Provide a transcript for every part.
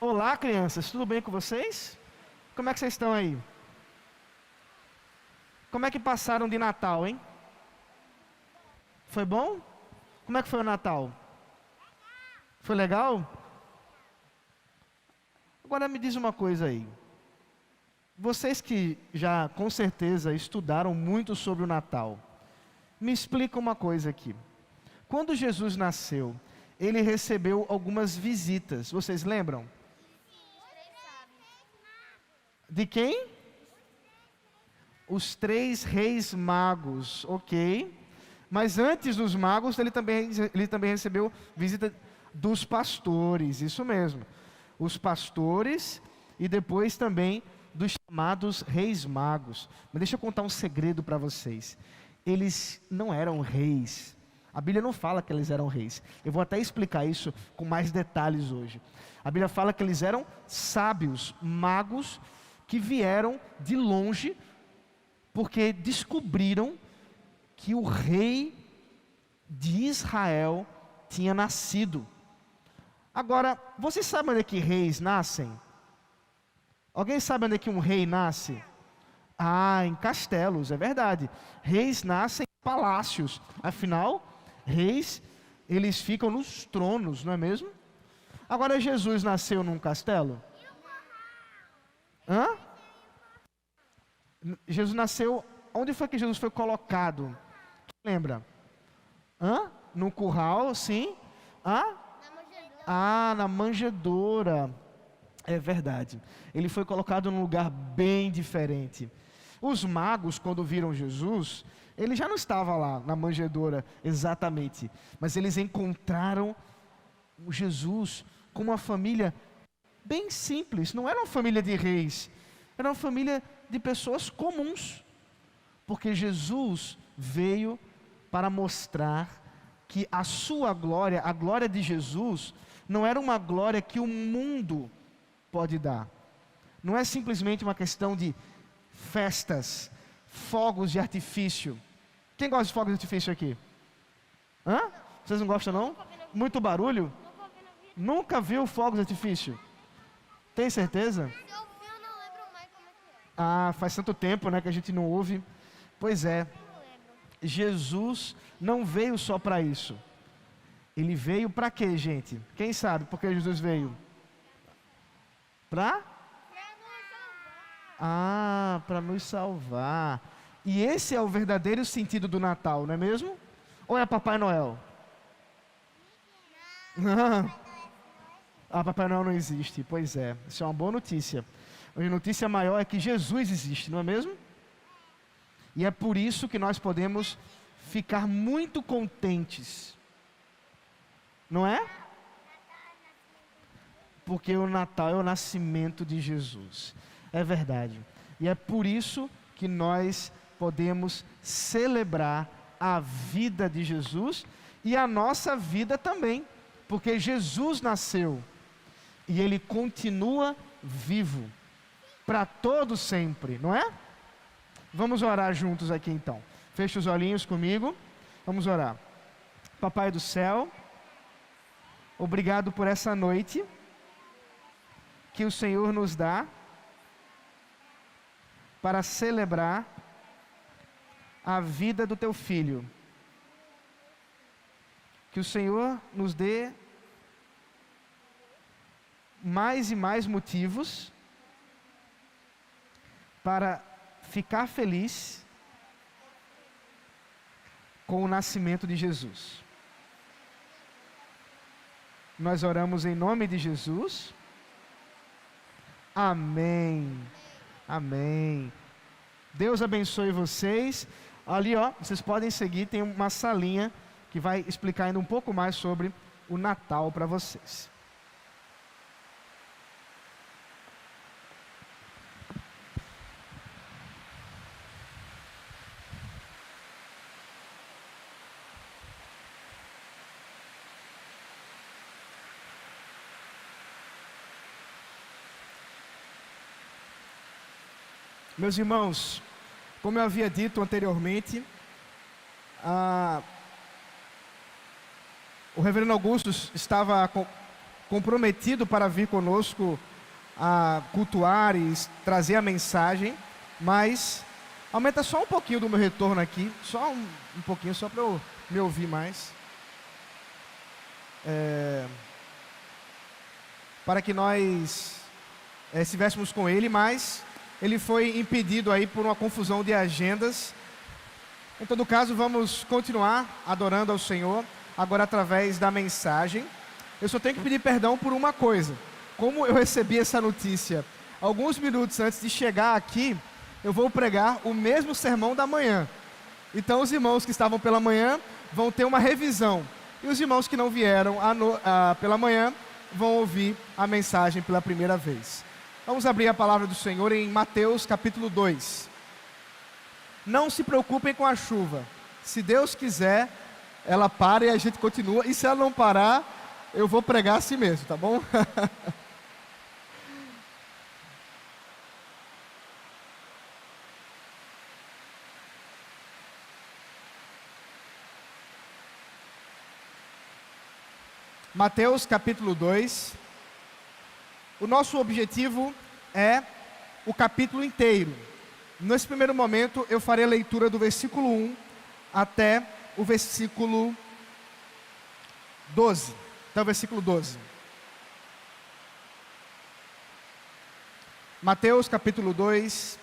Olá, crianças, tudo bem com vocês? Como é que vocês estão aí? Como é que passaram de Natal, hein? Foi bom? Como é que foi o Natal? Foi legal? Agora me diz uma coisa aí. Vocês que já com certeza estudaram muito sobre o Natal, me explica uma coisa aqui. Quando Jesus nasceu, ele recebeu algumas visitas, vocês lembram? De quem? Os 3 reis magos, ok. Mas antes dos magos, ele também recebeu visita dos pastores, isso mesmo. Os pastores e depois também dos chamados reis magos. Mas deixa eu contar um segredo para vocês. Eles não eram reis. A Bíblia não fala que eles eram reis. Eu vou até explicar isso com mais detalhes hoje. A Bíblia fala que eles eram sábios, magos, que vieram de longe, porque descobriram que o rei de Israel tinha nascido. Agora, vocês sabem onde é que reis nascem? Alguém sabe onde é que um rei nasce? Ah, em castelos, é verdade. Reis nascem em palácios. Afinal, reis, eles ficam nos tronos, não é mesmo? Agora, Jesus nasceu num castelo? Hã? Jesus nasceu... Onde foi que Jesus foi colocado? Quem lembra? Hã? No curral, sim. Hã? Na manjedoura. É verdade. Ele foi colocado num lugar bem diferente. Os magos, quando viram Jesus, ele já não estava lá na manjedoura exatamente, mas eles encontraram Jesus com uma família bem simples. Não era uma família de reis, era uma família de pessoas comuns, porque Jesus veio para mostrar que a sua glória, a glória de Jesus, não era uma glória que o mundo pode dar. Não é simplesmente uma questão de festas, fogos de artifício. Quem gosta de fogos de artifício aqui? Hã? Vocês não gostam não? Muito barulho? Nunca viu fogos de artifício? Tem certeza? Ah, faz tanto tempo, né, que a gente não ouve. Pois é. Jesus não veio só para isso. Ele veio para quê, gente? Quem sabe por que Jesus veio? Para nos salvar. E esse é o verdadeiro sentido do Natal, não é mesmo? Ou é Papai Noel? Papai Noel não existe. Pois é, isso é uma boa notícia. A notícia maior é que Jesus existe, não é mesmo? E é por isso que nós podemos ficar muito contentes, não é? Porque o Natal é o nascimento de Jesus. É verdade. E é por isso que nós podemos celebrar a vida de Jesus e a nossa vida também. Porque Jesus nasceu e Ele continua vivo para todo sempre, não é? Vamos orar juntos aqui então. Feche os olhinhos comigo. Vamos orar. Papai do céu, obrigado por essa noite que o Senhor nos dá para celebrar a vida do Teu Filho. Que o Senhor nos dê mais e mais motivos para ficar feliz com o nascimento de Jesus. Nós oramos em nome de Jesus. Amém. Amém. Deus abençoe vocês. Ali, vocês podem seguir, tem uma salinha que vai explicar ainda um pouco mais sobre o Natal para vocês. Meus irmãos, como eu havia dito anteriormente, o reverendo Augusto estava comprometido para vir conosco a cultuar e trazer a mensagem, mas aumenta só um pouquinho do meu retorno aqui, só um pouquinho, só para eu me ouvir mais. Para que nós estivéssemos com ele, mas ele foi impedido aí por uma confusão de agendas. Em todo caso, vamos continuar adorando ao Senhor, agora através da mensagem. Eu só tenho que pedir perdão por uma coisa. Como eu recebi essa notícia alguns minutos antes de chegar aqui, eu vou pregar o mesmo sermão da manhã. Então os irmãos que estavam pela manhã vão ter uma revisão. E os irmãos que não vieram pela manhã vão ouvir a mensagem pela primeira vez. Vamos abrir a palavra do Senhor em Mateus capítulo 2. Não se preocupem com a chuva. Se Deus quiser, ela para e a gente continua. E se ela não parar, eu vou pregar assim mesmo, tá bom? Mateus capítulo 2. O nosso objetivo é o capítulo inteiro. Nesse primeiro momento, eu farei a leitura do versículo 1 até o versículo 12. Até o versículo 12. Mateus capítulo 2,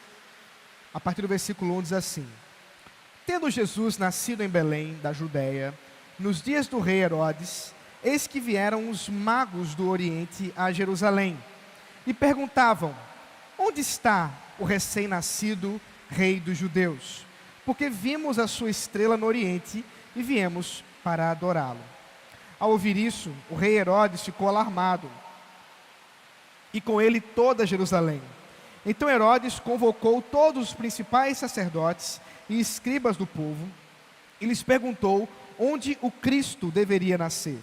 a partir do versículo 1, diz assim: Tendo Jesus nascido em Belém, da Judéia, nos dias do rei Herodes, eis que vieram os magos do Oriente a Jerusalém, e perguntavam: Onde está o recém-nascido rei dos judeus? Porque vimos a sua estrela no Oriente e viemos para adorá-lo. Ao ouvir isso, o rei Herodes ficou alarmado, e com ele toda Jerusalém. Então Herodes convocou todos os principais sacerdotes e escribas do povo, e lhes perguntou onde o Cristo deveria nascer.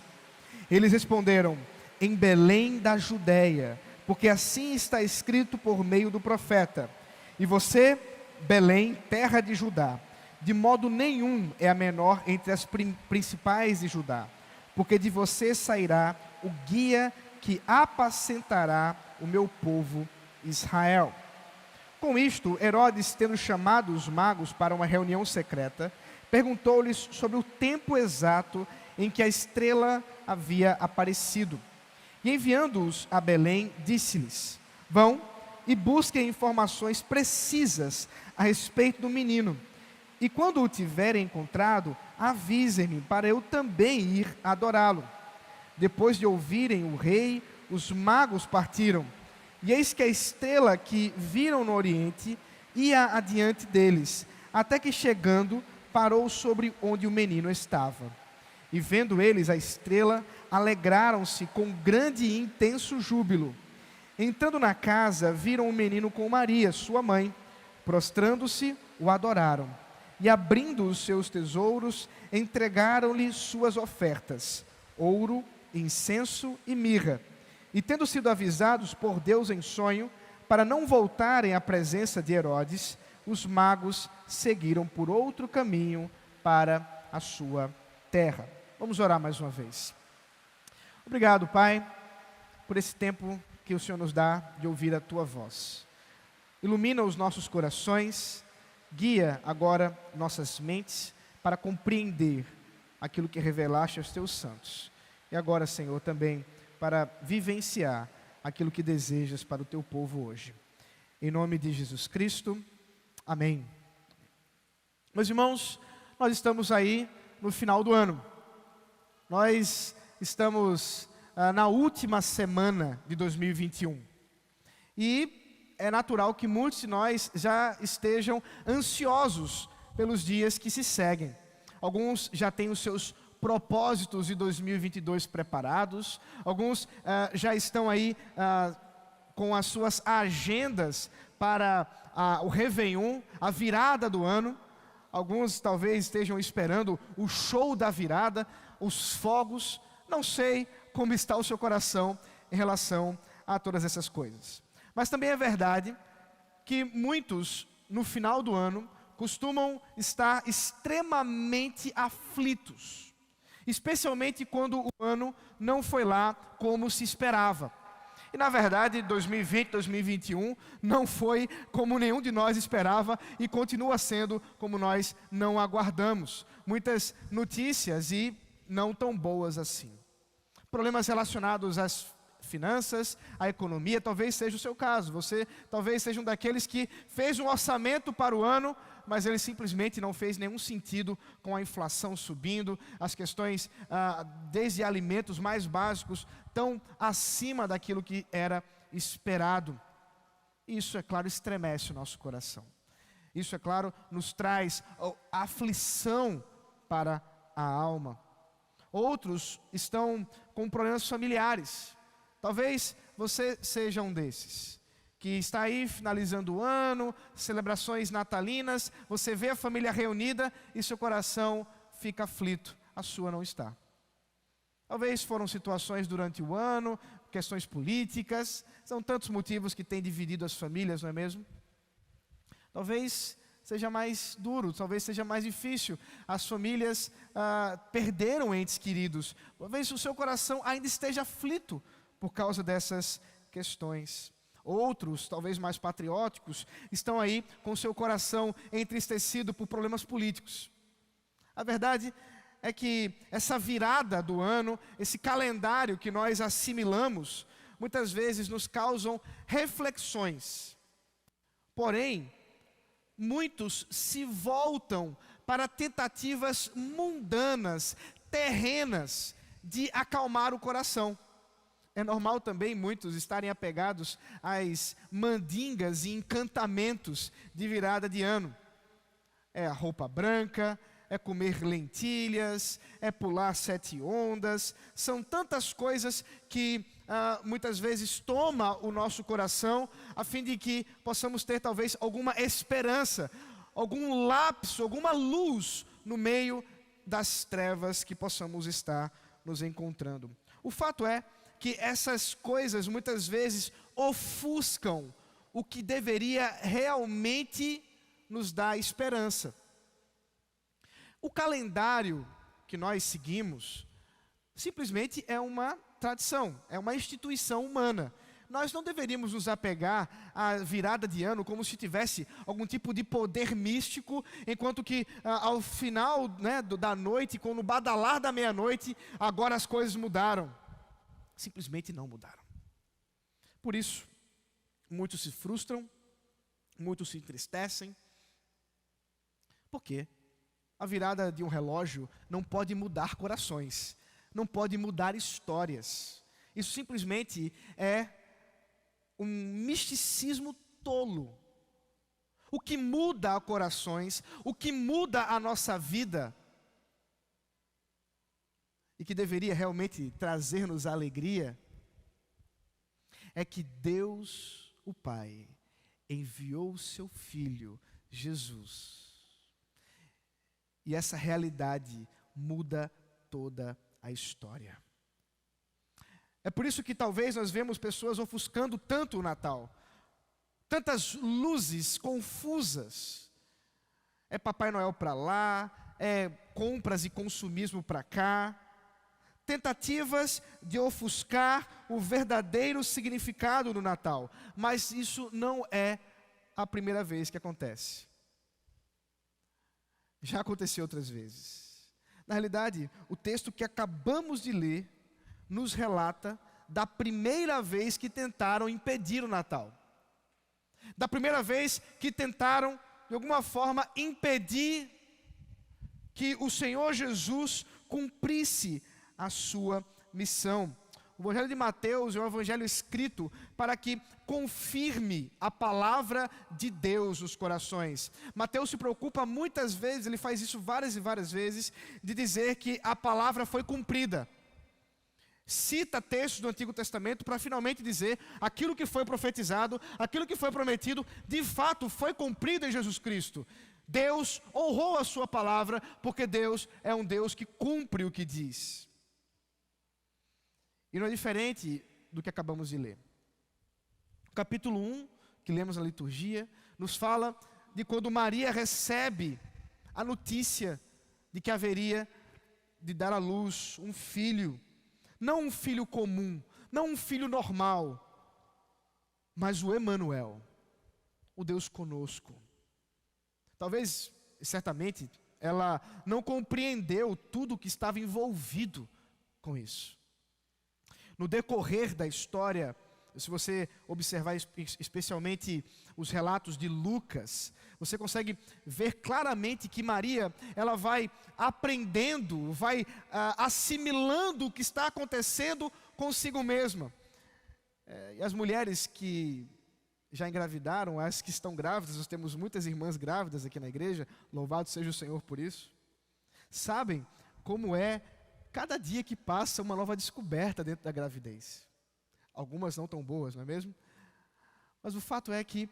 Eles responderam: em Belém da Judéia, porque assim está escrito por meio do profeta: E você, Belém, terra de Judá, de modo nenhum é a menor entre as principais de Judá, porque de você sairá o guia que apacentará o meu povo Israel. Com isto, Herodes, tendo chamado os magos para uma reunião secreta, perguntou-lhes sobre o tempo exato em que a estrela havia aparecido. E enviando-os a Belém, disse-lhes: Vão e busquem informações precisas a respeito do menino. E quando o tiverem encontrado, avisem-me para eu também ir adorá-lo. Depois de ouvirem o rei, os magos partiram. E eis que a estrela que viram no Oriente ia adiante deles, até que chegando, parou sobre onde o menino estava. E vendo eles a estrela, alegraram-se com grande e intenso júbilo. Entrando na casa, viram o menino com Maria, sua mãe. Prostrando-se, o adoraram. E abrindo os seus tesouros, entregaram-lhe suas ofertas: ouro, incenso e mirra. E tendo sido avisados por Deus em sonho, para não voltarem à presença de Herodes, os magos seguiram por outro caminho para a sua terra. Vamos orar mais uma vez. Obrigado, Pai, por esse tempo que o Senhor nos dá de ouvir a Tua voz. Ilumina os nossos corações, guia agora nossas mentes para compreender aquilo que revelaste aos Teus santos. E agora, Senhor, também para vivenciar aquilo que desejas para o Teu povo hoje. Em nome de Jesus Cristo, amém. Meus irmãos, nós estamos aí no final do ano. Nós estamos na última semana de 2021. E é natural que muitos de nós já estejam ansiosos pelos dias que se seguem. Alguns já têm os seus propósitos de 2022 preparados. Alguns já estão aí com as suas agendas para o Réveillon, a virada do ano. Alguns talvez estejam esperando o show da virada, os fogos. Não sei como está o seu coração em relação a todas essas coisas. Mas também é verdade que muitos, no final do ano, costumam estar extremamente aflitos. especialmente quando o ano não foi lá como se esperava. E na verdade, 2020, 2021 não foi como nenhum de nós esperava e continua sendo como nós não aguardamos. Muitas notícias e não tão boas assim. Problemas relacionados às finanças, à economia, talvez seja o seu caso. Você talvez seja um daqueles que fez um orçamento para o ano, mas ele simplesmente não fez nenhum sentido com a inflação subindo, as questões desde alimentos mais básicos tão acima daquilo que era esperado. Isso, é claro, estremece o nosso coração. Isso, é claro, nos traz aflição para a alma. Outros estão com problemas familiares. Talvez você seja um desses, que está aí finalizando o ano, celebrações natalinas, você vê a família reunida e seu coração fica aflito, a sua não está. Talvez foram situações durante o ano, questões políticas, são tantos motivos que têm dividido as famílias, não é mesmo? Talvez seja mais duro, talvez seja mais difícil. As famílias perderam entes queridos. Talvez o seu coração ainda esteja aflito por causa dessas questões. Outros, talvez mais patrióticos, estão aí com seu coração entristecido por problemas políticos. A verdade é que essa virada do ano, esse calendário que nós assimilamos, muitas vezes nos causam reflexões. Porém, muitos se voltam para tentativas mundanas, terrenas, de acalmar o coração. É normal também muitos estarem apegados às mandingas e encantamentos de virada de ano. É a roupa branca, é comer lentilhas, é pular 7 ondas. São tantas coisas que muitas vezes toma o nosso coração, a fim de que possamos ter talvez alguma esperança, algum lapso, alguma luz no meio das trevas que possamos estar nos encontrando. O fato é que essas coisas muitas vezes ofuscam o que deveria realmente nos dar esperança. O calendário que nós seguimos simplesmente é uma tradição, é uma instituição humana. Nós não deveríamos nos apegar à virada de ano como se tivesse algum tipo de poder místico, enquanto que ao final, né, da noite, com o badalar da meia-noite, agora as coisas mudaram. Simplesmente não mudaram. Por isso, muitos se frustram, muitos se entristecem. Por quê? A virada de um relógio não pode mudar corações, não pode mudar histórias. Isso simplesmente é um misticismo tolo. O que muda corações, o que muda a nossa vida, e que deveria realmente trazer-nos alegria, é que Deus, o Pai, enviou o seu Filho, Jesus. E essa realidade muda toda a história. É por isso que talvez nós vemos pessoas ofuscando tanto o Natal. Tantas luzes confusas. É Papai Noel para lá, é compras e consumismo para cá. Tentativas de ofuscar o verdadeiro significado do Natal. Mas isso não é a primeira vez que acontece. Já aconteceu outras vezes. Na realidade, o texto que acabamos de ler nos relata da primeira vez que tentaram impedir o Natal. Da primeira vez que tentaram, de alguma forma, impedir que o Senhor Jesus cumprisse a sua missão. O Evangelho de Mateus é um evangelho escrito para que confirme a palavra de Deus nos corações. Mateus se preocupa muitas vezes, ele faz isso várias e várias vezes, de dizer que a palavra foi cumprida. Cita textos do Antigo Testamento para finalmente dizer aquilo que foi profetizado, aquilo que foi prometido, de fato foi cumprido em Jesus Cristo. Deus honrou a sua palavra, porque Deus é um Deus que cumpre o que diz. E não é diferente do que acabamos de ler. O capítulo 1, que lemos na liturgia, nos fala de quando Maria recebe a notícia de que haveria de dar à luz um filho, não um filho comum, não um filho normal, mas o Emanuel, o Deus conosco. Talvez, certamente, ela não compreendeu tudo o que estava envolvido com isso. No decorrer da história, se você observar especialmente os relatos de Lucas, você consegue ver claramente que Maria, ela vai aprendendo, vai assimilando o que está acontecendo consigo mesma. E as mulheres que já engravidaram, as que estão grávidas, nós temos muitas irmãs grávidas aqui na igreja, louvado seja o Senhor por isso, sabem como é cada dia que passa uma nova descoberta dentro da gravidez. Algumas não tão boas, não é mesmo? Mas o fato é que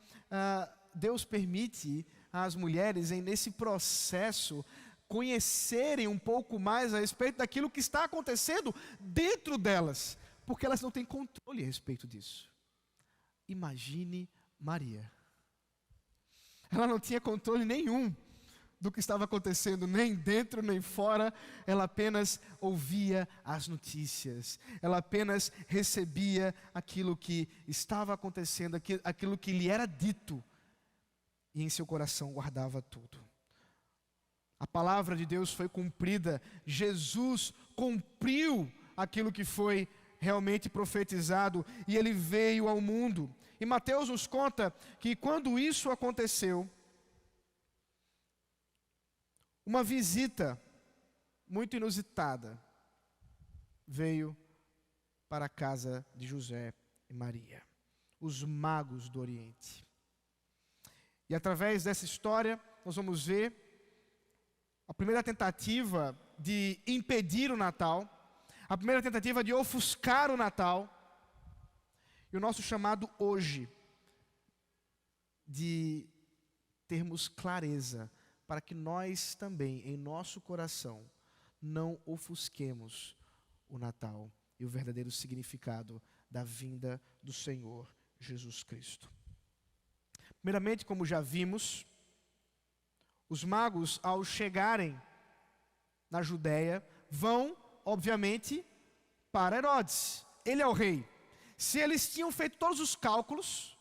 Deus permite às mulheres, nesse processo, conhecerem um pouco mais a respeito daquilo que está acontecendo dentro delas, porque elas não têm controle a respeito disso. Imagine Maria. Ela não tinha controle nenhum do que estava acontecendo, nem dentro nem fora. Ela apenas ouvia as notícias, ela apenas recebia aquilo que estava acontecendo, aquilo que lhe era dito, e em seu coração guardava tudo. A palavra de Deus foi cumprida, Jesus cumpriu aquilo que foi realmente profetizado, e ele veio ao mundo. E Mateus nos conta que quando isso aconteceu, uma visita muito inusitada veio para a casa de José e Maria, os magos do Oriente. E através dessa história, nós vamos ver a primeira tentativa de impedir o Natal, a primeira tentativa de ofuscar o Natal, e o nosso chamado hoje de termos clareza para que nós também, em nosso coração, não ofusquemos o Natal e o verdadeiro significado da vinda do Senhor Jesus Cristo. Primeiramente, como já vimos, os magos, ao chegarem na Judéia, vão, obviamente, para Herodes. Ele é o rei. Se eles tinham feito todos os cálculos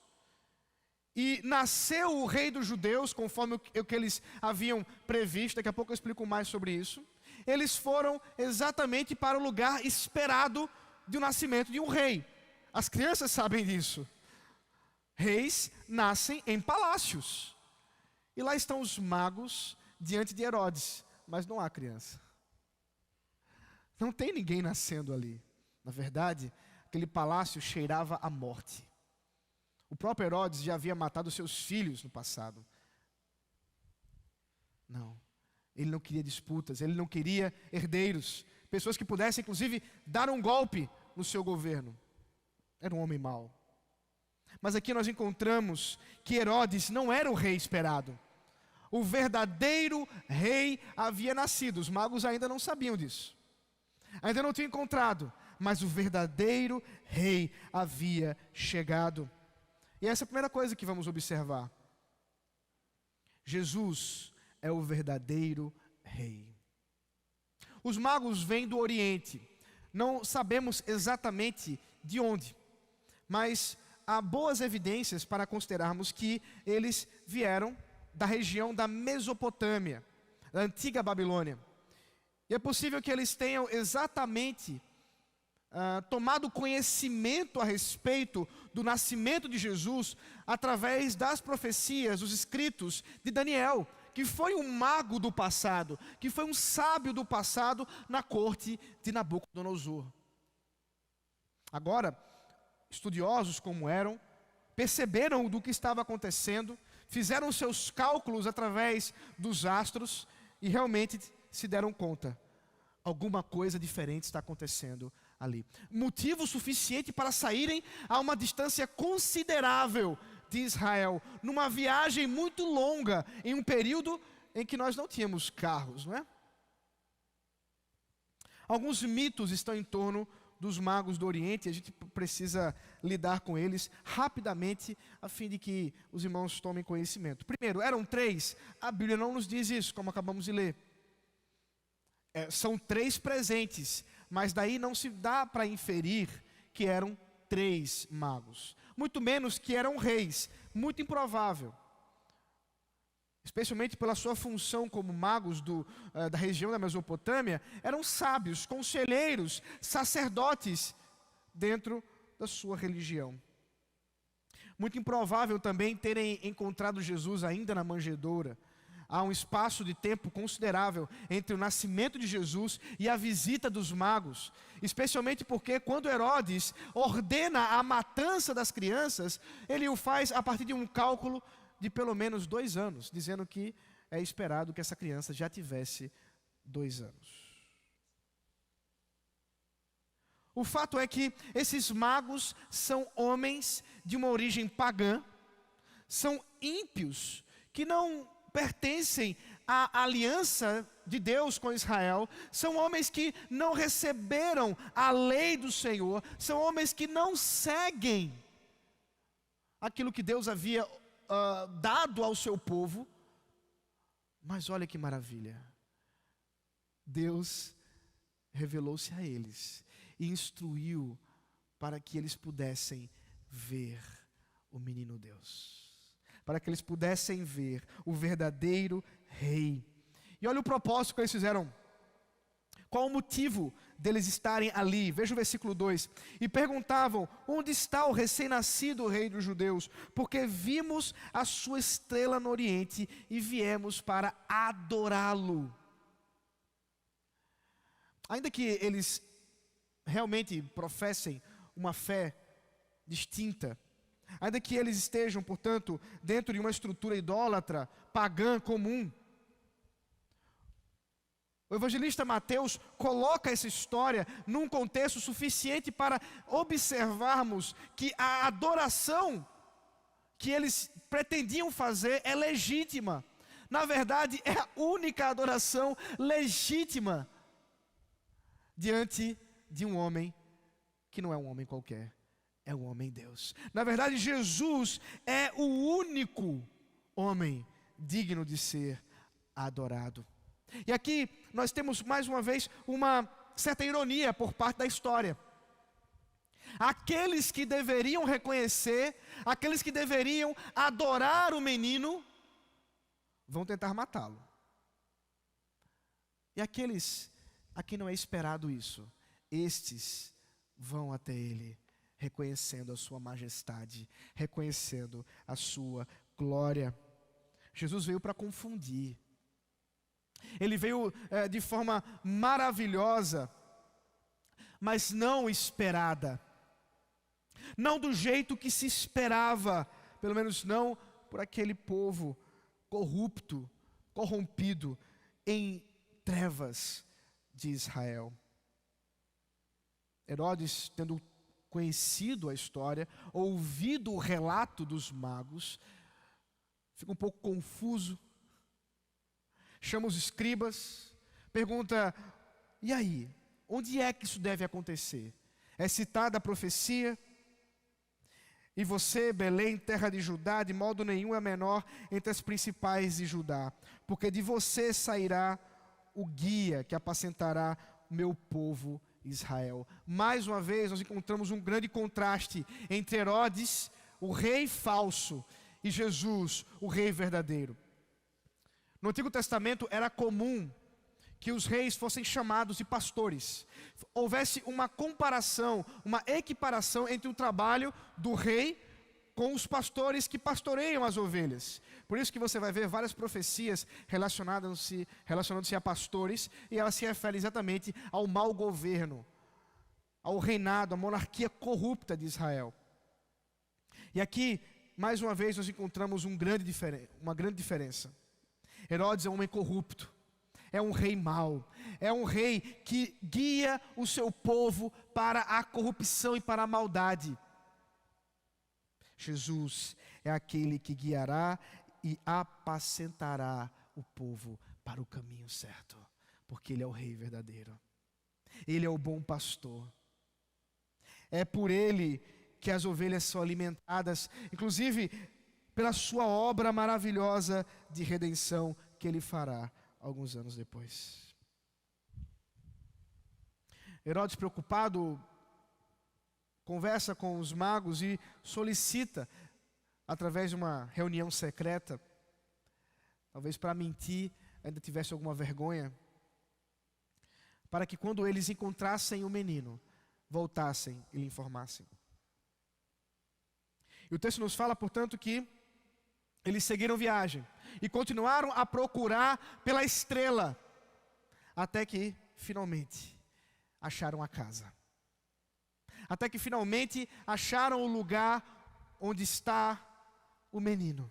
e nasceu o rei dos judeus, conforme o que eles haviam previsto, daqui a pouco eu explico mais sobre isso, eles foram exatamente para o lugar esperado do nascimento de um rei. As crianças sabem disso. Reis nascem em palácios. E lá estão os magos diante de Herodes, mas não há criança. Não tem ninguém nascendo ali. Na verdade, aquele palácio cheirava a morte. O próprio Herodes já havia matado seus filhos no passado. Não, ele não queria disputas, ele não queria herdeiros, pessoas que pudessem, inclusive, dar um golpe no seu governo. Era um homem mau. Mas aqui nós encontramos que Herodes não era o rei esperado. O verdadeiro rei havia nascido. Os magos ainda não sabiam disso. Ainda não tinham encontrado. Mas o verdadeiro rei havia chegado. E essa é a primeira coisa que vamos observar. Jesus é o verdadeiro rei. Os magos vêm do Oriente. Não sabemos exatamente de onde. Mas há boas evidências para considerarmos que eles vieram da região da Mesopotâmia, da antiga Babilônia. E é possível que eles tenham exatamente tomado conhecimento a respeito do nascimento de Jesus através das profecias, dos escritos de Daniel, que foi um mago do passado, que foi um sábio do passado na corte de Nabucodonosor. Agora, estudiosos como eram, perceberam do que estava acontecendo, fizeram seus cálculos através dos astros e realmente se deram conta. Alguma coisa diferente está acontecendo ali. Motivo suficiente para saírem a uma distância considerável de Israel, numa viagem muito longa, em um período em que nós não tínhamos carros, não é? Alguns mitos estão em torno dos magos do Oriente, a gente precisa lidar com eles rapidamente, a fim de que os irmãos tomem conhecimento. Primeiro, eram 3, a Bíblia não nos diz isso, como acabamos de ler. são 3 presentes, mas daí não se dá para inferir que eram 3 magos, muito menos que eram reis, muito improvável. Especialmente pela sua função como magos da região da Mesopotâmia, eram sábios, conselheiros, sacerdotes dentro da sua religião. Muito improvável também terem encontrado Jesus ainda na manjedoura. Há um espaço de tempo considerável entre o nascimento de Jesus e a visita dos magos, especialmente porque quando Herodes ordena a matança das crianças, ele o faz a partir de um cálculo de pelo menos 2 anos, dizendo que é esperado que essa criança já tivesse 2 anos. O fato é que esses magos são homens de uma origem pagã, são ímpios, que não pertencem à aliança de Deus com Israel, são homens que não receberam a lei do Senhor, são homens que não seguem aquilo que Deus havia dado ao seu povo. Mas olha que maravilha, Deus revelou-se a eles e instruiu para que eles pudessem ver o menino Deus, para que eles pudessem ver o verdadeiro rei. E olha o propósito que eles fizeram. Qual o motivo deles estarem ali? Veja o versículo 2. E perguntavam: onde está o recém-nascido rei dos judeus? Porque vimos a sua estrela no oriente e viemos para adorá-lo. Ainda que eles realmente professem uma fé distinta, ainda que eles estejam, portanto, dentro de uma estrutura idólatra, pagã, comum, o evangelista Mateus coloca essa história num contexto suficiente para observarmos que a adoração que eles pretendiam fazer é legítima. Na verdade, é a única adoração legítima diante de um homem que não é um homem qualquer, é um homem Deus. Na verdade, Jesus é o único homem digno de ser adorado. E aqui nós temos mais uma vez uma certa ironia por parte da história. Aqueles que deveriam reconhecer, aqueles que deveriam adorar o menino, vão tentar matá-lo. E aqueles a quem não é esperado isso, estes vão até ele, reconhecendo a sua majestade, reconhecendo a sua glória. Jesus veio para confundir. Ele veio de forma maravilhosa, mas não esperada. Não do jeito que se esperava, pelo menos não por aquele povo corrupto, corrompido, em trevas de Israel. Herodes, tendo conhecido a história, ouvido o relato dos magos, fica um pouco confuso, chama os escribas, pergunta: e aí, onde é que isso deve acontecer? É citada a profecia: e você, Belém, terra de Judá, de modo nenhum é menor entre as principais de Judá, porque de você sairá o guia que apacentará o meu povo Israel. Mais uma vez nós encontramos um grande contraste entre Herodes, o rei falso, e Jesus, o rei verdadeiro. No Antigo Testamento era comum que os reis fossem chamados de pastores. Houvesse uma comparação, uma equiparação entre o trabalho do rei com os pastores que pastoreiam as ovelhas. Por isso que você vai ver várias profecias relacionando-se a pastores, e elas se referem exatamente ao mau governo, ao reinado, à monarquia corrupta de Israel. E aqui, mais uma vez, nós encontramos uma grande diferença. Herodes é um homem corrupto, é um rei mau, é um rei que guia o seu povo para a corrupção e para a maldade. Jesus é aquele que guiará e apacentará o povo para o caminho certo, porque Ele é o rei verdadeiro, Ele é o bom pastor. É por Ele que as ovelhas são alimentadas, inclusive pela sua obra maravilhosa de redenção que Ele fará alguns anos depois. Herodes, preocupado, conversa com os magos e solicita, através de uma reunião secreta, talvez para mentir, ainda tivesse alguma vergonha, para que quando eles encontrassem o menino, voltassem e lhe informassem. E o texto nos fala, portanto, que eles seguiram viagem e continuaram a procurar pela estrela, até que finalmente acharam a casa. Até que finalmente acharam o lugar onde está o menino.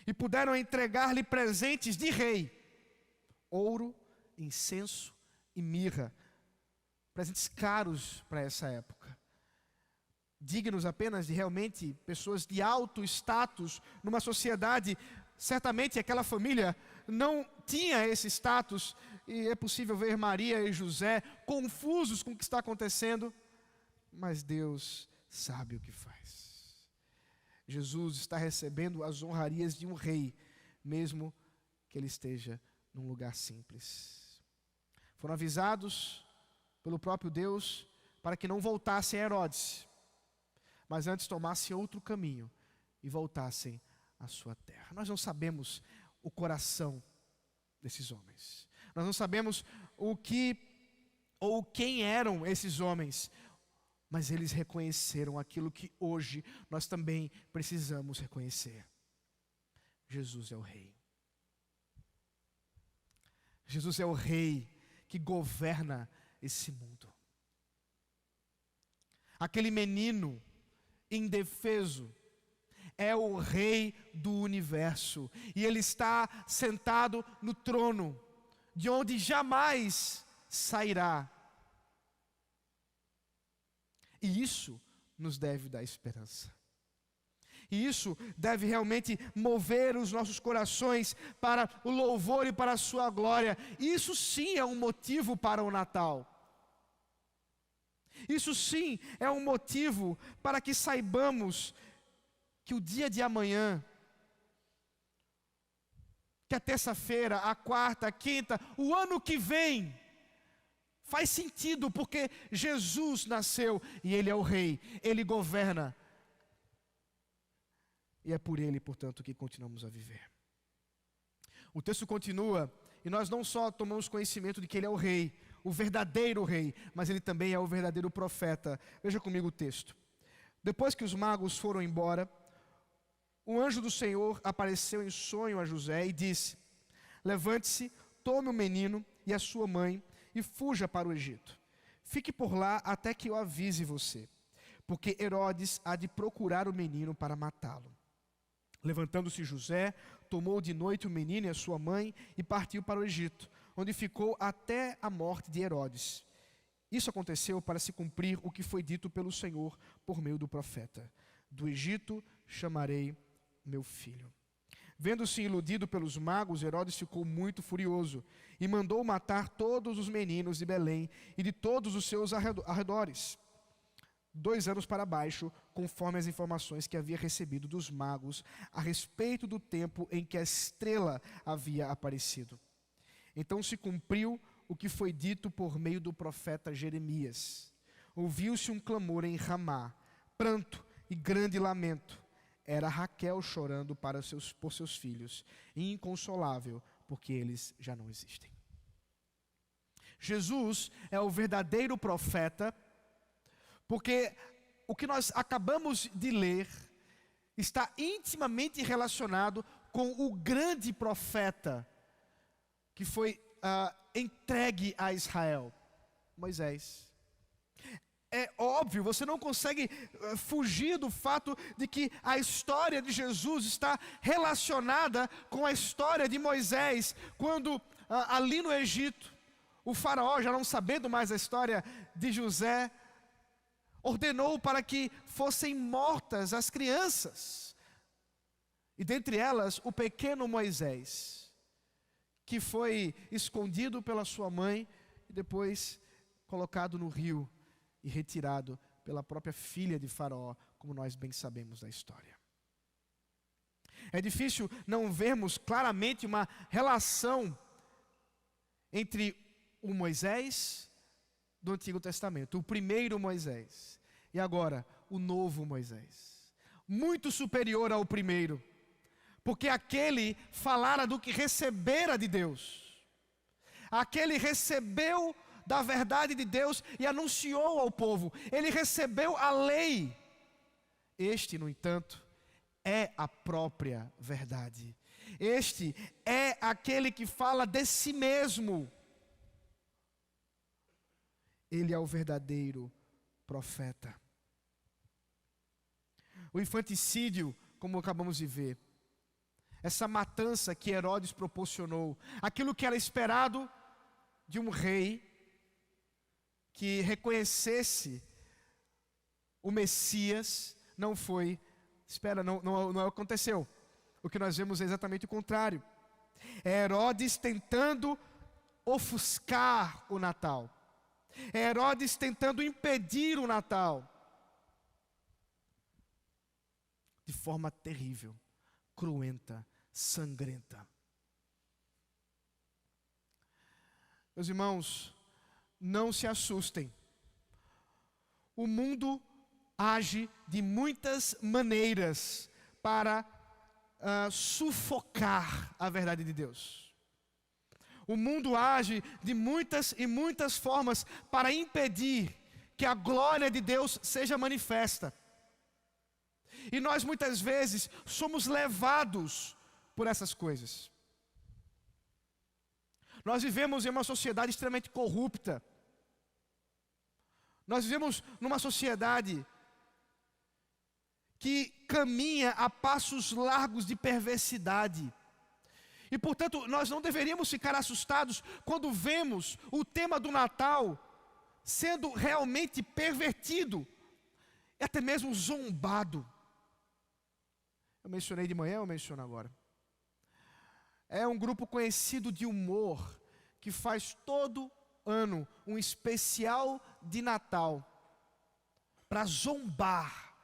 E puderam entregar-lhe presentes de rei: ouro, incenso e mirra. Presentes caros para essa época. Dignos apenas de realmente pessoas de alto status numa sociedade. Certamente aquela família não tinha esse status, e é possível ver Maria e José confusos com o que está acontecendo, mas Deus sabe o que faz. Jesus está recebendo as honrarias de um rei, mesmo que ele esteja num lugar simples. Foram avisados pelo próprio Deus para que não voltassem a Herodes, mas antes tomassem outro caminho e voltassem à sua terra. Nós não sabemos o coração desses homens. Nós não sabemos o que ou quem eram esses homens, mas eles reconheceram aquilo que hoje nós também precisamos reconhecer: Jesus é o Rei. Jesus é o Rei que governa esse mundo. Aquele menino indefeso é o Rei do universo, e Ele está sentado no trono, de onde jamais sairá. E isso nos deve dar esperança. E isso deve realmente mover os nossos corações para o louvor e para a sua glória. Isso sim é um motivo para o Natal. Isso sim é um motivo para que saibamos que o dia de amanhã, que a terça-feira, a quarta, a quinta, o ano que vem, faz sentido, porque Jesus nasceu e Ele é o Rei, Ele governa. E é por Ele, portanto, que continuamos a viver. O texto continua, e nós não só tomamos conhecimento de que Ele é o Rei, o verdadeiro Rei, mas Ele também é o verdadeiro profeta. Veja comigo o texto. Depois que os magos foram embora, o anjo do Senhor apareceu em sonho a José e disse: levante-se, tome o menino e a sua mãe e fuja para o Egito. Fique por lá até que eu avise você, porque Herodes há de procurar o menino para matá-lo. Levantando-se José, tomou de noite o menino e a sua mãe e partiu para o Egito, onde ficou até a morte de Herodes. Isso aconteceu para se cumprir o que foi dito pelo Senhor por meio do profeta: do Egito chamarei meu filho. Vendo-se iludido pelos magos, Herodes ficou muito furioso e mandou matar todos os meninos de Belém e de todos os seus arredores, 2 anos para baixo, conforme as informações que havia recebido dos magos a respeito do tempo em que a estrela havia aparecido. Então se cumpriu o que foi dito por meio do profeta Jeremias. Ouviu-se um clamor em Ramá, pranto e grande lamento. Era Raquel chorando por seus filhos, e inconsolável, porque eles já não existem. Jesus é o verdadeiro profeta, porque o que nós acabamos de ler está intimamente relacionado com o grande profeta que foi entregue a Israel, Moisés. É óbvio, você não consegue fugir do fato de que a história de Jesus está relacionada com a história de Moisés, quando ali no Egito, o faraó, já não sabendo mais a história de José, ordenou para que fossem mortas as crianças, e dentre elas o pequeno Moisés, que foi escondido pela sua mãe e depois colocado no rio e retirado pela própria filha de Faraó, como nós bem sabemos da história. É difícil não vermos claramente uma relação entre o Moisés do Antigo Testamento. O primeiro Moisés. E agora, o novo Moisés. Muito superior ao primeiro. Porque aquele falara do que recebera de Deus. Aquele recebeu da verdade de Deus e anunciou ao povo. Ele recebeu a lei. Este, no entanto, é a própria verdade. Este é aquele que fala de si mesmo. Ele é o verdadeiro profeta. O infanticídio, como acabamos de ver, essa matança que Herodes proporcionou, aquilo que era esperado de um rei que reconhecesse o Messias, não aconteceu. O que nós vemos é exatamente o contrário. É Herodes tentando ofuscar o Natal. É Herodes tentando impedir o Natal. De forma terrível, cruenta, sangrenta. Meus irmãos, não se assustem. O mundo age de muitas maneiras para sufocar a verdade de Deus. O mundo age de muitas e muitas formas para impedir que a glória de Deus seja manifesta. E nós muitas vezes somos levados por essas coisas. Nós vivemos em uma sociedade extremamente corrupta. Nós vivemos numa sociedade que caminha a passos largos de perversidade. E portanto, nós não deveríamos ficar assustados quando vemos o tema do Natal sendo realmente pervertido, e até mesmo zombado. Eu mencionei de manhã, eu menciono agora. É um grupo conhecido de humor, que faz todo ano um especial de Natal, para zombar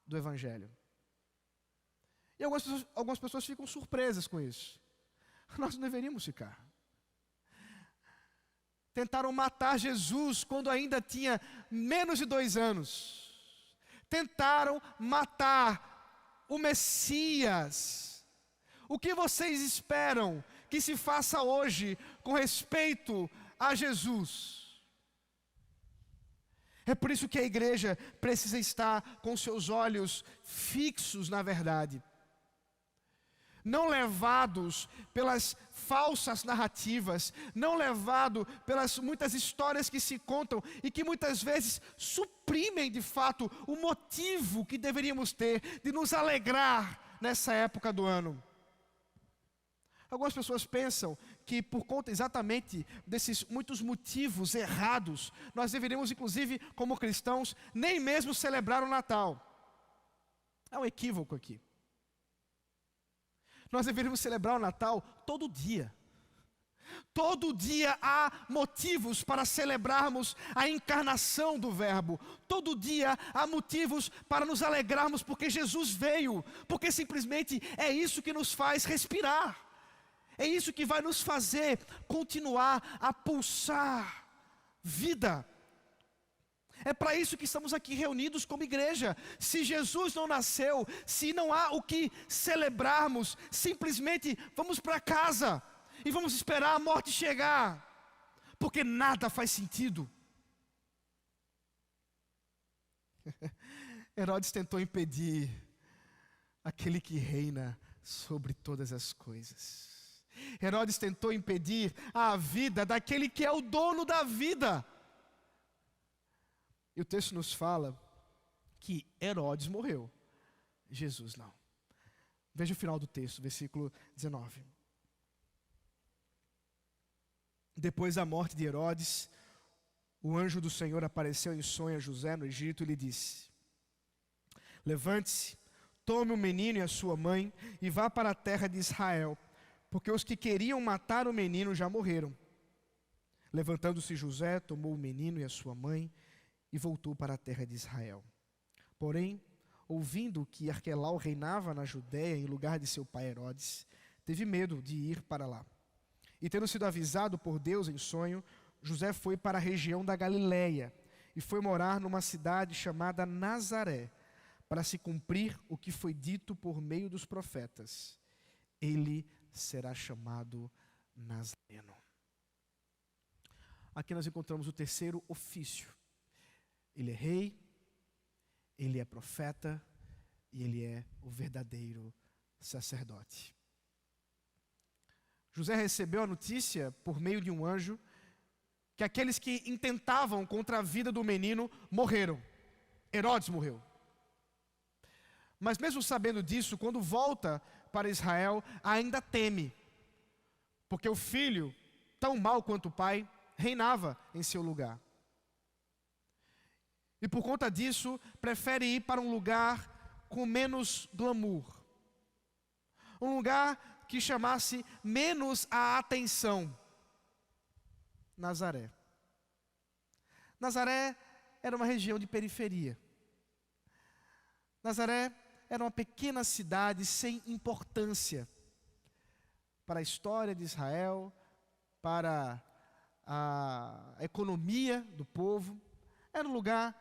do Evangelho. E algumas pessoas ficam surpresas com isso. Nós não deveríamos ficar. Tentaram matar Jesus quando ainda tinha menos de 2 anos. Tentaram matar o Messias. O que vocês esperam que se faça hoje com respeito a Jesus? É por isso que a igreja precisa estar com seus olhos fixos na verdade. Não levados pelas falsas narrativas, não levado pelas muitas histórias que se contam e que muitas vezes suprimem de fato o motivo que deveríamos ter de nos alegrar nessa época do ano. Algumas pessoas pensam que por conta exatamente desses muitos motivos errados, nós deveríamos inclusive como cristãos nem mesmo celebrar o Natal. É um equívoco aqui. Nós deveríamos celebrar o Natal todo dia. Todo dia há motivos para celebrarmos a encarnação do Verbo. Todo dia há motivos para nos alegrarmos porque Jesus veio. Porque simplesmente é isso que nos faz respirar. É isso que vai nos fazer continuar a pulsar vida. É para isso que estamos aqui reunidos como igreja. Se Jesus não nasceu, se não há o que celebrarmos, simplesmente vamos para casa e vamos esperar a morte chegar, porque nada faz sentido. Herodes tentou impedir aquele que reina sobre todas as coisas. Herodes tentou impedir a vida daquele que é o dono da vida. E o texto nos fala que Herodes morreu, Jesus não. Veja o final do texto, versículo 19. Depois da morte de Herodes, o anjo do Senhor apareceu em sonho a José no Egito e lhe disse: levante-se, tome o menino e a sua mãe e vá para a terra de Israel, porque os que queriam matar o menino já morreram. Levantando-se José, tomou o menino e a sua mãe e voltou para a terra de Israel. Porém, ouvindo que Arquelau reinava na Judéia em lugar de seu pai Herodes, teve medo de ir para lá. E tendo sido avisado por Deus em sonho, José foi para a região da Galileia e foi morar numa cidade chamada Nazaré, para se cumprir o que foi dito por meio dos profetas: ele será chamado Nazareno. Aqui nós encontramos o terceiro ofício. Ele é rei, ele é profeta e ele é o verdadeiro sacerdote. José recebeu a notícia por meio de um anjo que aqueles que intentavam contra a vida do menino morreram. Herodes morreu. Mas mesmo sabendo disso, quando volta para Israel, ainda teme, porque o filho, tão mau quanto o pai, reinava em seu lugar. E por conta disso, prefere ir para um lugar com menos glamour. Um lugar que chamasse menos a atenção. Nazaré. Nazaré era uma região de periferia. Nazaré era uma pequena cidade sem importância para a história de Israel, para a economia do povo. Era um lugar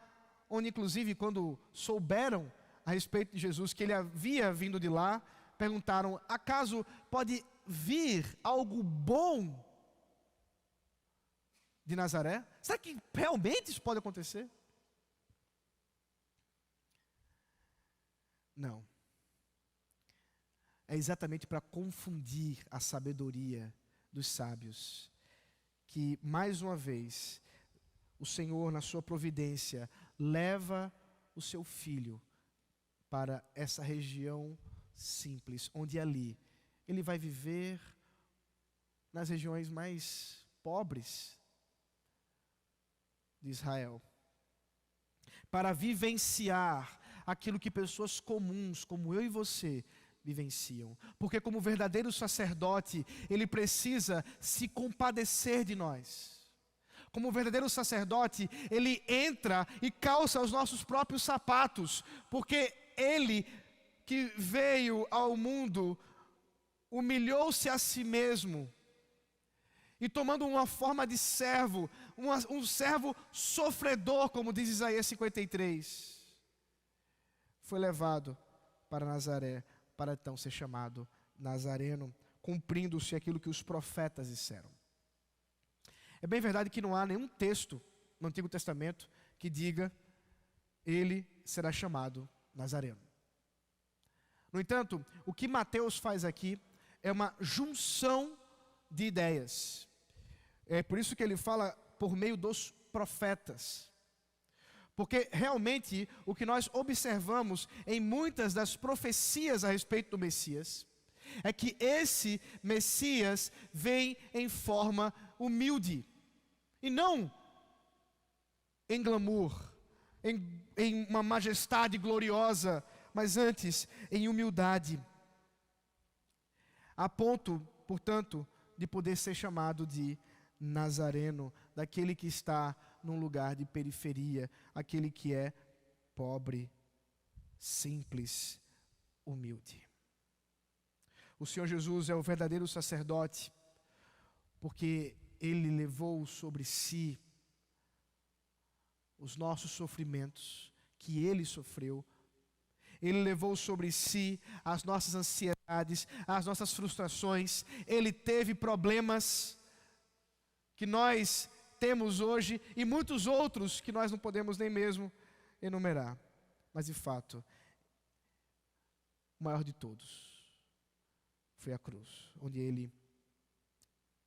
onde, inclusive, quando souberam a respeito de Jesus, que ele havia vindo de lá, perguntaram: acaso pode vir algo bom de Nazaré? Será que realmente isso pode acontecer? Não. É exatamente para confundir a sabedoria dos sábios que, mais uma vez, o Senhor, na sua providência, leva o seu filho para essa região simples, onde ali ele vai viver nas regiões mais pobres de Israel, para vivenciar aquilo que pessoas comuns, como eu e você, vivenciam. Porque como verdadeiro sacerdote, ele precisa se compadecer de nós. Como verdadeiro sacerdote, ele entra e calça os nossos próprios sapatos, porque ele que veio ao mundo humilhou-se a si mesmo e, tomando uma forma de servo, um servo sofredor, como diz Isaías 53, foi levado para Nazaré, para então ser chamado Nazareno, cumprindo-se aquilo que os profetas disseram. É bem verdade que não há nenhum texto no Antigo Testamento que diga: ele será chamado Nazareno. No entanto, o que Mateus faz aqui é uma junção de ideias. É por isso que ele fala por meio dos profetas. Porque realmente o que nós observamos em muitas das profecias a respeito do Messias é que esse Messias vem em forma humilde, e não em glamour, em uma majestade gloriosa, mas antes em humildade, a ponto, portanto, de poder ser chamado de Nazareno, daquele que está num lugar de periferia, aquele que é pobre, simples, humilde. O Senhor Jesus é o verdadeiro sacerdote, porque ele levou sobre si os nossos sofrimentos que ele sofreu. Ele levou sobre si as nossas ansiedades, as nossas frustrações. Ele teve problemas que nós temos hoje e muitos outros que nós não podemos nem mesmo enumerar. Mas de fato, o maior de todos foi a cruz, onde ele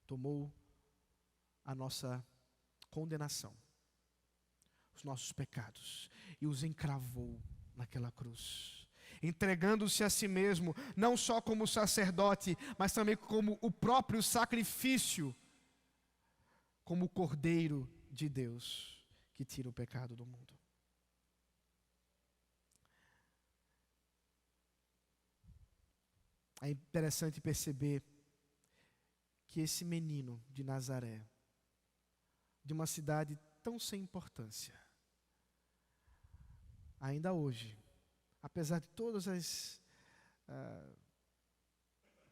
tomou a nossa condenação, os nossos pecados, e os encravou naquela cruz, entregando-se a si mesmo, não só como sacerdote, mas também como o próprio sacrifício, como o Cordeiro de Deus que tira o pecado do mundo. É interessante perceber que esse menino de Nazaré, de uma cidade tão sem importância, ainda hoje, apesar de todas as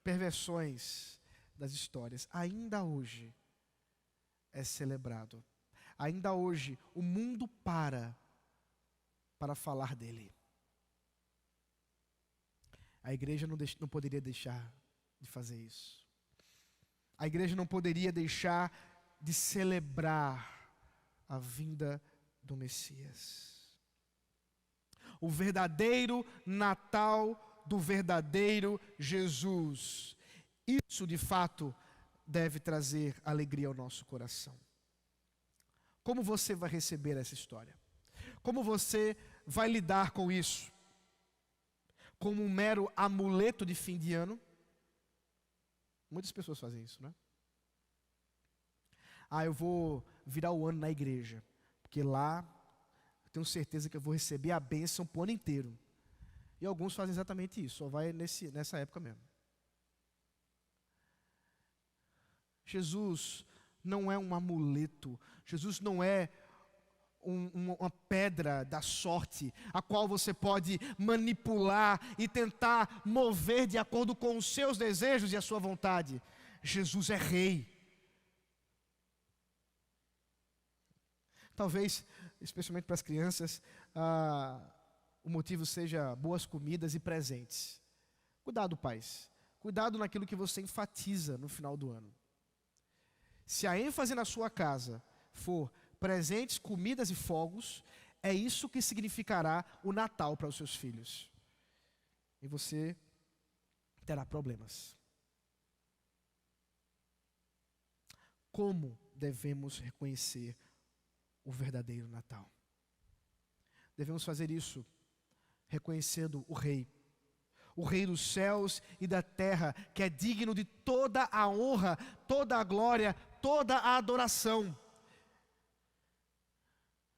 perversões das histórias, ainda hoje é celebrado. Ainda hoje, o mundo para falar dele. A igreja não poderia deixar de fazer isso. A igreja não poderia deixar de celebrar a vinda do Messias. O verdadeiro Natal do verdadeiro Jesus. Isso, de fato, deve trazer alegria ao nosso coração. Como você vai receber essa história? Como você vai lidar com isso? Como um mero amuleto de fim de ano? Muitas pessoas fazem isso, né? Eu vou virar o ano na igreja, porque lá eu tenho certeza que eu vou receber a bênção para o ano inteiro. E alguns fazem exatamente isso, só vai nessa época mesmo. Jesus não é um amuleto, Jesus não é uma pedra da sorte, a qual você pode manipular e tentar mover de acordo com os seus desejos e a sua vontade. Jesus é rei. Talvez, especialmente para as crianças, o motivo seja boas comidas e presentes. Cuidado, pais. Cuidado naquilo que você enfatiza no final do ano. Se a ênfase na sua casa for presentes, comidas e fogos, é isso que significará o Natal para os seus filhos. E você terá problemas. Como devemos reconhecer o verdadeiro Natal? Devemos fazer isso reconhecendo o Rei dos céus e da terra, que é digno de toda a honra, toda a glória, toda a adoração.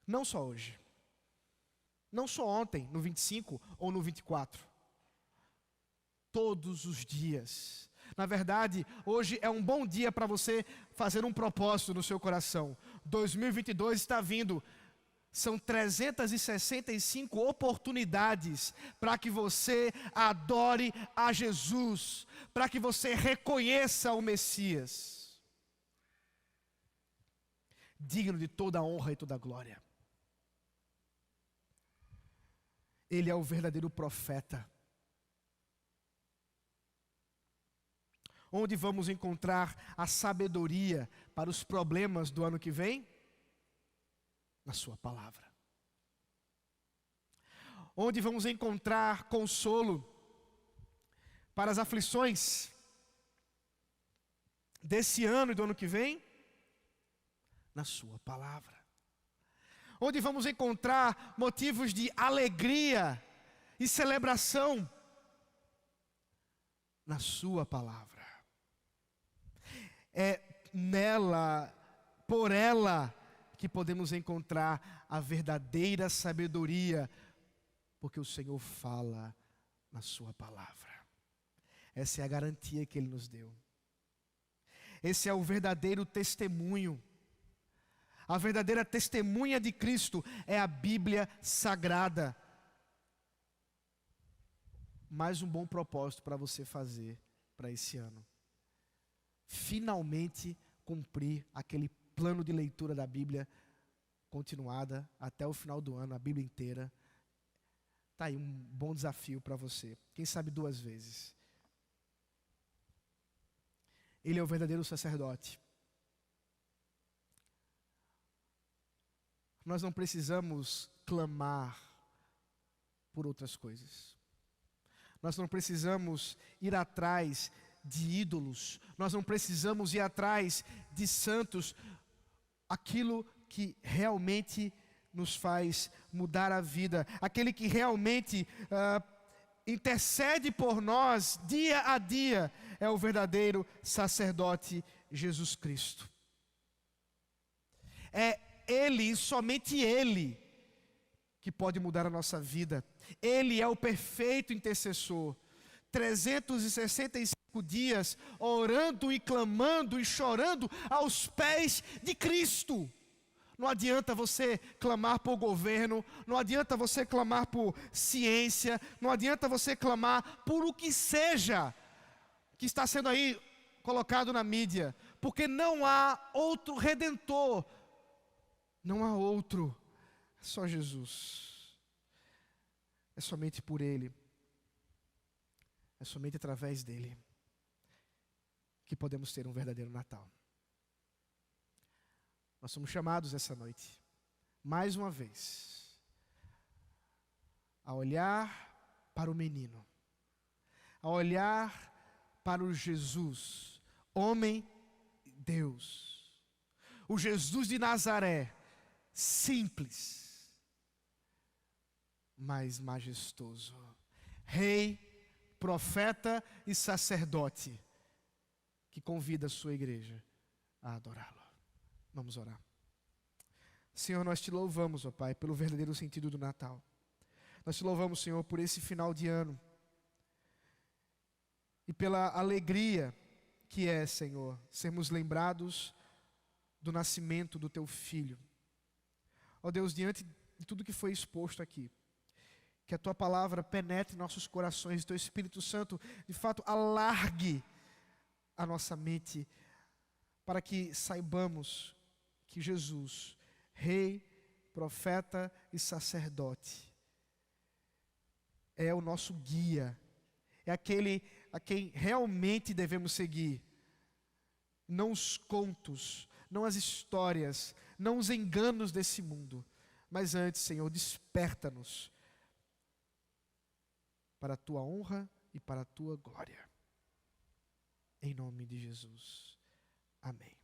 Não só hoje, não só ontem, no 25 ou no 24. Todos os dias. Na verdade, hoje é um bom dia para você fazer um propósito no seu coração. 2022 está vindo. São 365 oportunidades para que você adore a Jesus, para que você reconheça o Messias, digno de toda a honra e toda a glória. Ele é o verdadeiro profeta. Onde vamos encontrar a sabedoria para os problemas do ano que vem? Na sua palavra. Onde vamos encontrar consolo para as aflições desse ano e do ano que vem? Na sua palavra. Onde vamos encontrar motivos de alegria e celebração? Na sua palavra. É nela, por ela, que podemos encontrar a verdadeira sabedoria, porque o Senhor fala na sua palavra. Essa é a garantia que Ele nos deu. Esse é o verdadeiro testemunho. A verdadeira testemunha de Cristo é a Bíblia Sagrada. Mais um bom propósito para você fazer para esse ano. Finalmente cumprir aquele plano de leitura da Bíblia continuada até o final do ano, a Bíblia inteira. Está aí um bom desafio para você. Quem sabe 2 vezes. Ele é o verdadeiro sacerdote. Nós não precisamos clamar por outras coisas. Nós não precisamos ir atrás de ídolos. Nós não precisamos ir atrás de santos. Aquilo que realmente nos faz mudar a vida, aquele que realmente intercede por nós dia a dia, é o verdadeiro sacerdote Jesus Cristo. É Ele, somente Ele, que pode mudar a nossa vida. Ele é o perfeito intercessor. 365 dias orando e clamando e chorando aos pés de Cristo. Não adianta você clamar por governo, não adianta você clamar por ciência, não adianta você clamar por o que seja que está sendo aí colocado na mídia, porque não há outro Redentor, não há outro, é só Jesus. É somente por Ele, é somente através dEle, que podemos ter um verdadeiro Natal. Nós somos chamados essa noite, mais uma vez, a olhar para o menino, a olhar para o Jesus, homem e Deus, o Jesus de Nazaré, simples, mas majestoso, rei, profeta e sacerdote, que convida a sua igreja a adorá-lo. Vamos orar. Senhor, nós te louvamos, ó Pai, pelo verdadeiro sentido do Natal. Nós te louvamos, Senhor, por esse final de ano e pela alegria que é, Senhor, sermos lembrados do nascimento do Teu Filho. Ó Deus, diante de tudo que foi exposto aqui, que a Tua palavra penetre em nossos corações, Teu Espírito Santo, de fato, alargue a nossa mente, para que saibamos que Jesus, Rei, profeta e sacerdote, é o nosso guia, é aquele a quem realmente devemos seguir, não os contos, não as histórias, não os enganos desse mundo, mas antes, Senhor, desperta-nos para a Tua honra e para a Tua glória. Em nome de Jesus. Amém.